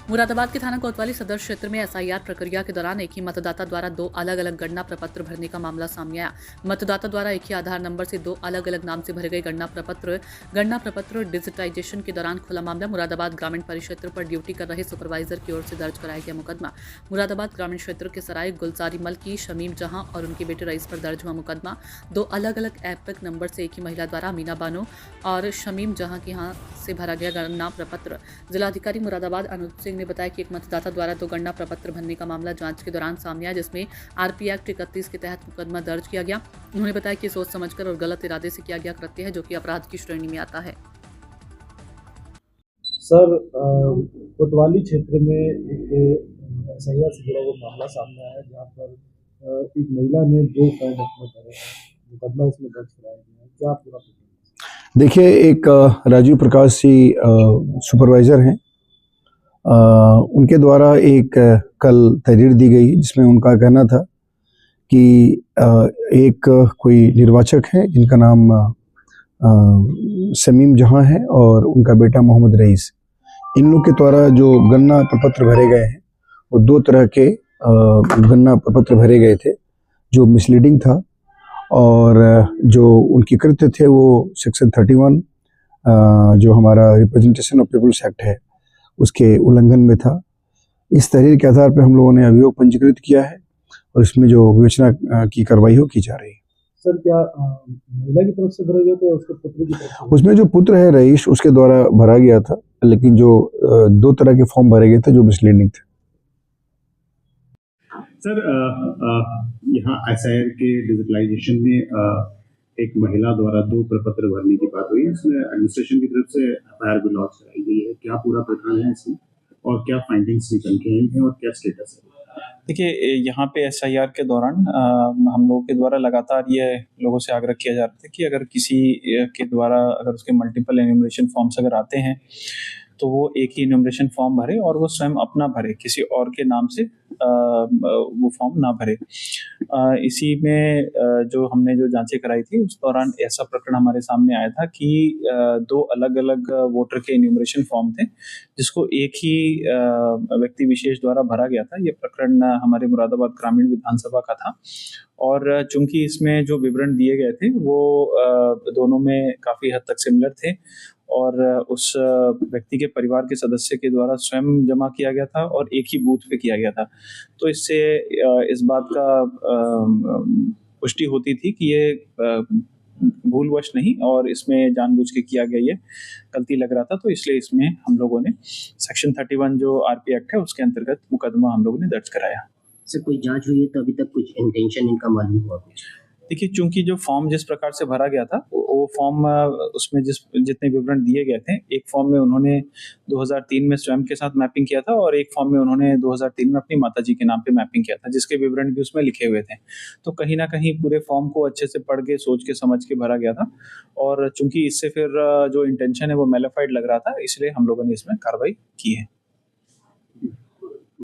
मुरादाबाद के थाना कोतवाली सदर क्षेत्र में एसआईआर प्रक्रिया के दौरान एक ही मतदाता द्वारा दो अलग अलग गणना प्रपत्र भरने का मामला सामने आया। मतदाता द्वारा एक ही आधार नंबर से दो अलग अलग नाम से भरे गए गणना प्रपत्र डिजिटाइजेशन के दौरान खुला मामला। मुरादाबाद ग्रामीण परिक्षेत्र पर ड्यूटी कर रहे सुपरवाइजर की ओर से दर्ज कराया गया मुकदमा। मुरादाबाद ग्रामीण क्षेत्र के सराय गुलजारी मल की शमीम जहां और उनके बेटे रईस पर दर्ज हुआ मुकदमा। दो अलग अलग एपिक नंबर से एक ही महिला द्वारा अमीना बानो और शमीम जहां के यहाँ से भरा गया गणना प्रपत्र। जिलाधिकारी मुरादाबाद अनूप सिंह ने बताया कि एक मतदाता द्वारा दो गणना प्रपत्र भरने का मामला जांच के दौरान सामने आया, जिसमें आरपी एक्ट 31 के तहत मुकदमा दर्ज किया गया। उन्होंने बताया कि सोच समझकर और गलत इरादे से किया गया कृत्य है, जो कि अपराध की श्रेणी में आता है। सर, कोतवाली क्षेत्र में एक एसआईआर से जुड़ा हुआ मामला सामने आया है, जहाँ पर एक महिला ने दो फॉर्म अपने भरे हैं। मुकदमा इसमें दर्ज कराया गया है। क्या पूरा? देखिए, एक राजीव प्रकाश जी सुपरवाइजर हैं। उनके द्वारा एक कल तहरीर दी गई, जिसमें उनका कहना था कि एक कोई निर्वाचक है जिनका नाम शमीम जहां है और उनका बेटा मोहम्मद रईस, इन लोग के द्वारा जो गणना प्रपत्र भरे गए हैं वो दो तरह के गणना प्रपत्र भरे गए थे, जो मिसलीडिंग था और जो उनके कृत्य थे वो सेक्शन 31 जो हमारा रिप्रेजेंटेशन ऑफ पीपुल्स एक्ट है उसके उल्लंघन में था। इस तहरीर के आधार पर हम लोगों ने अभियोग पंजीकृत किया है और इसमें जो विवेचना की कार्रवाई हो की जा रही है। सर, क्या महिला की तरफ से भरा गया था या उसके पुत्र की तरफ से? उसमें जो पुत्र है रईस, उसके द्वारा भरा गया था, लेकिन जो दो तरह के फॉर्म भरे गए थे जो मिसलीडिंग थे। सर, यहाँ एसआईआर के डिजिटलाइजेशन में एक महिला द्वारा दो प्रपत्र भरने की बात हुई है। इसमें एडमिनिस्ट्रेशन की तरफ से एफआईआर भी लॉन्च कराई गई है। क्या पूरा प्रकरण है इसमें और क्या फाइंडिंग्स निकल के आई हैं और क्या स्टेटस है? देखिए, यहाँ पे एसआईआर के दौरान हम लोगों के द्वारा लगातार ये लोगों से आग्रह किया जा रहा था कि अगर किसी के द्वारा अगर उसके मल्टीपल एन्यूमरेशन फॉर्म्स अगर आते हैं तो वो एक ही एन्यूमरेशन फॉर्म भरे और वो स्वयं अपना भरे, किसी और के नाम से वो फॉर्म ना भरे। इसी में जो हमने जो जांचें कराई थी उस दौरान ऐसा प्रकरण हमारे सामने आया था कि दो अलग अलग वोटर के एन्यूमरेशन फॉर्म थे, जिसको एक ही व्यक्ति विशेष द्वारा भरा गया था। ये प्रकरण हमारे मुरादाबाद ग्रामीण विधानसभा का था और चूंकि इसमें जो विवरण दिए गए थे वो दोनों में काफ़ी हद तक सिमिलर थे और उस व्यक्ति के परिवार के सदस्य के द्वारा स्वयं जमा किया गया था और एक ही बूथ पे किया गया था। तो इससे इस बात का पुष्टि होती थी कि ये भूलवश नहीं और इसमें जानबूझ के किया गया, ये गलती लग रहा था। तो इसलिए इसमें हम लोगों ने सेक्शन 31 जो आरपी एक्ट है उसके अंतर्गत मुकदमा हम लोगों ने दर्ज कराया। सर, कोई जांच हुई है तो अभी तक कुछ इंटेंशन इनका मालूम हुआ कुछ? देखिए, चूंकि जो फॉर्म जिस प्रकार से भरा गया था वो फॉर्म उसमें जितने विवरण दिए गए थे, एक फॉर्म में उन्होंने 2003 में स्वयं के साथ मैपिंग किया था और एक फॉर्म में उन्होंने 2003 में अपनी माताजी के नाम पे मैपिंग किया था, जिसके विवरण भी उसमें लिखे हुए थे। तो कहीं ना कहीं पूरे फॉर्म को अच्छे से पढ़ के सोच के समझ के भरा गया था और चूंकि इससे फिर जो इंटेंशन है वो मैलिफाइड लग रहा था, इसलिए हम लोगों ने इसमें कार्रवाई की है।